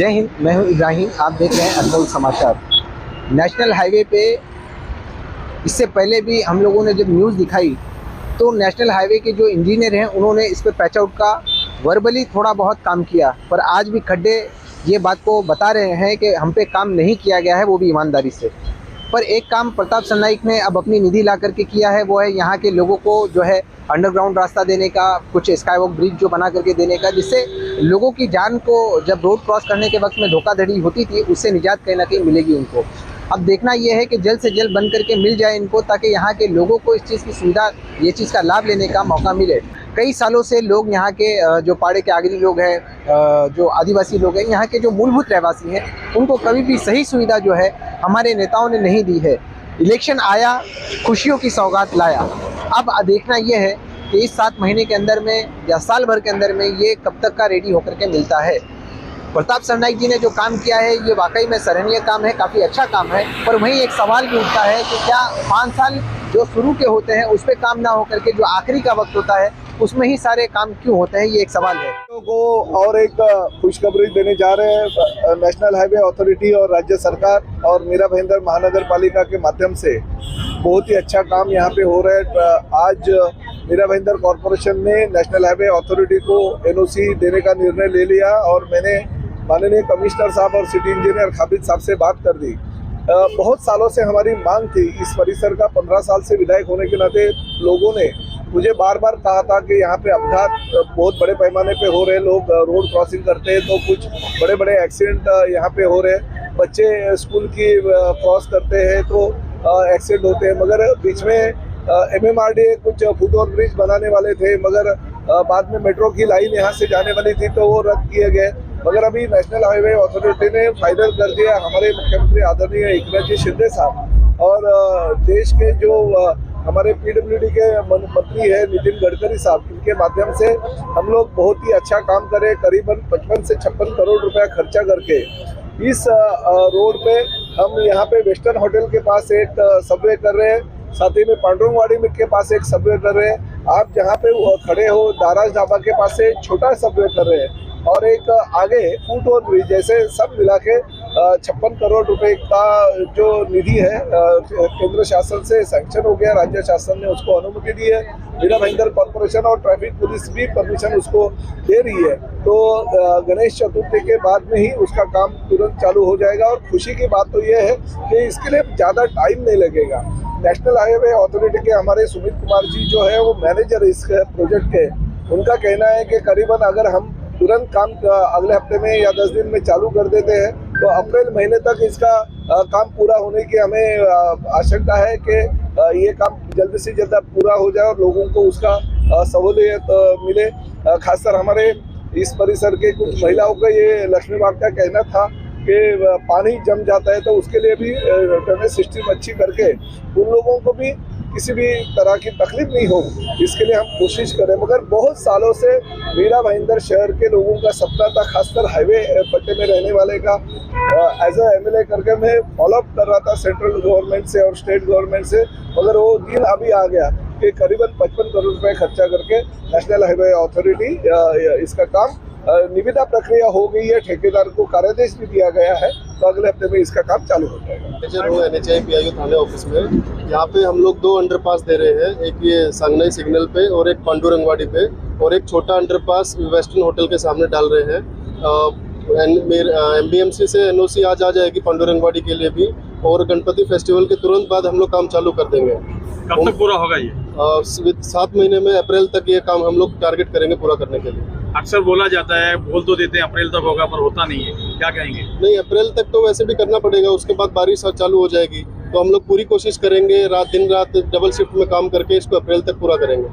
जय हिंद, मैं हूं इब्राहिम। आप देख रहे हैं अनमोल समाचार। नेशनल हाईवे पे इससे पहले भी हम लोगों ने जब न्यूज़ दिखाई तो नेशनल हाईवे के जो इंजीनियर हैं उन्होंने इस पे पैच आउट का वर्बली थोड़ा बहुत काम किया, पर आज भी खड्डे ये बात को बता रहे हैं कि हम पे काम नहीं किया गया है, वो भी ईमानदारी से। पर एक काम प्रताप सरनाईक ने अब अपनी निधि ला करके किया है, वो है यहाँ के लोगों को जो है अंडरग्राउंड रास्ता देने का, कुछ स्काई वॉक ब्रिज जो बना करके देने का, जिससे लोगों की जान को जब रोड क्रॉस करने के वक्त में धोखाधड़ी होती थी उससे निजात कहीं ना कहीं मिलेगी उनको। अब देखना ये है कि जल्द से जल्द बन करके मिल जाए इनको, ताकि यहाँ के लोगों को इस चीज़ की सुविधा, ये चीज़ का लाभ लेने का मौका मिले। कई सालों से लोग यहाँ के जो पाड़े के आगरी लोग हैं, जो आदिवासी लोग हैं, यहाँ के जो मूलभूत रहवासी हैं, उनको कभी भी सही सुविधा जो है हमारे नेताओं ने नहीं दी है। इलेक्शन आया, खुशियों की सौगात लाया। अब देखना ये है कि इस 7 महीने के अंदर में या साल भर के अंदर में ये कब तक का रेडी होकर के मिलता है। प्रताप सरनाईक जी ने जो काम किया है ये वाकई में सराहनीय काम है, काफ़ी अच्छा काम है। पर वहीं एक सवाल भी उठता है कि क्या 5 साल जो शुरू के होते हैं उस पर काम ना हो करके जो आखिरी का वक्त होता है उसमें ही सारे काम क्यों होते हैं, ये एक सवाल है। को और एक खुशखबरी देने जा रहे हैं नेशनल हाईवे अथॉरिटी और राज्य सरकार और मीरा भाईंदर महानगर पालिका के माध्यम से। बहुत ही अच्छा काम यहाँ पे हो रहा है। आज मीरा भाईंदर कॉरपोरेशन ने नेशनल हाईवे अथॉरिटी को एनओसी देने का निर्णय ले लिया और मैंने माननीय कमिश्नर साहब और सिटी इंजीनियर खाबिद साहब से बात कर दी। बहुत सालों से हमारी मांग थी इस परिसर का। 15 साल से विधायक होने के नाते लोगों ने मुझे बार बार कहा था कि यहाँ पे अपघात बहुत बड़े पैमाने पे हो रहे, लोग रोड क्रॉसिंग करते हैं तो कुछ बड़े बड़े एक्सीडेंट यहाँ पे हो रहे, बच्चे स्कूल की क्रॉस करते हैं तो एक्सीडेंट होते हैं। मगर बीच में MMRDA कुछ फुट ओवर ब्रिज बनाने वाले थे, मगर बाद में मेट्रो की लाइन यहाँ से जाने वाली थी तो वो रद्द किए गए। मगर अभी नेशनल हाईवे अथॉरिटी ने फाइनल कर दिया, हमारे मुख्यमंत्री आदरणीय एकनाथ जी शिंदे साहब और देश के जो हमारे PWD के मंत्री है नितिन गडकरी साहब, इनके माध्यम से हम लोग बहुत ही अच्छा काम करें। करीबन 55 से 56 करोड़ रुपया खर्चा करके इस रोड पे हम यहाँ पे वेस्टर्न होटल के पास एक सबवे कर रहे हैं, साथ ही में पांडुरंगवाड़ी के पास एक सबवे कर रहे हैं। आप जहाँ पे खड़े हो दाराज ढाबा के पास से छोटा सबवे कर रहे हैं और एक आगे फुट ओवर ब्रिज, जैसे सब मिला के 56 करोड़ रुपए का जो निधि है केंद्र शासन से सैंक्शन हो गया, राज्य शासन ने उसको अनुमति दी है। मीरा भाईंदर कॉर्पोरेशन और ट्रैफिक पुलिस भी परमिशन उसको दे रही है। तो गणेश चतुर्थी के बाद में ही उसका काम तुरंत चालू हो जाएगा। और खुशी की बात तो ये है कि इसके लिए ज़्यादा टाइम नहीं लगेगा। नेशनल हाईवे अथॉरिटी के हमारे सुमित कुमार जी जो है वो मैनेजर इस प्रोजेक्ट के, उनका कहना है कि करीबन अगर हम तुरंत काम अगले हफ्ते में या 10 दिन में चालू कर देते हैं तो अप्रैल महीने तक इसका काम पूरा होने की हमें आशंका है कि ये काम जल्द से जल्द पूरा हो जाए और लोगों को उसका सहूलियत मिले। खासकर हमारे इस परिसर के कुछ महिलाओं का ये लक्ष्मी बाग का कहना था कि पानी जम जाता है तो उसके लिए भी ड्रेनेज सिस्टम अच्छी करके उन लोगों को भी किसी भी तरह की तकलीफ नहीं हो, इसके लिए हम कोशिश करें। मगर बहुत सालों से मीरा भाईंदर शहर के लोगों का सपना था, खासकर हाईवे पट्टे में रहने वाले का, एज अ MLA करके मैं फॉलोअप कर रहा था सेंट्रल गवर्नमेंट से और स्टेट गवर्नमेंट से। मगर वो दिन अभी आ गया कि करीबन 55 करोड़ रुपए खर्चा करके नेशनल हाईवे अथॉरिटी इसका काम निविदा प्रक्रिया हो गई है, ठेकेदार को कार्यादेश भी दिया गया है, तो अगले हफ्ते में इसका काम चालू हो जाएगा। NHAI PIO थाने ऑफिस में यहाँ पे हम लोग 2 अंडरपास दे रहे हैं, एक ये सांगनाई सिग्नल पे और एक पांडुरंगवाड़ी पे, और एक छोटा अंडरपास वेस्टर्न होटल के सामने डाल रहे हैं। MBMC से NOC आज आ जाएगी पांडुरंगवाड़ी के लिए भी, और गणपति फेस्टिवल के तुरंत बाद हम लोग काम चालू कर देंगे। कब तक पूरा होगा ये? 7 महीने में अप्रैल तक ये काम हम लोग टारगेट करेंगे पूरा करने के लिए। अक्सर बोला जाता है, बोल तो देते हैं अप्रैल तक होगा, पर होता नहीं है, क्या कहेंगे? नहीं, अप्रैल तक तो वैसे भी करना पड़ेगा, उसके बाद बारिश चालू हो जाएगी तो हम लोग पूरी कोशिश करेंगे, दिन रात डबल शिफ्ट में काम करके इसको अप्रैल तक पूरा करेंगे।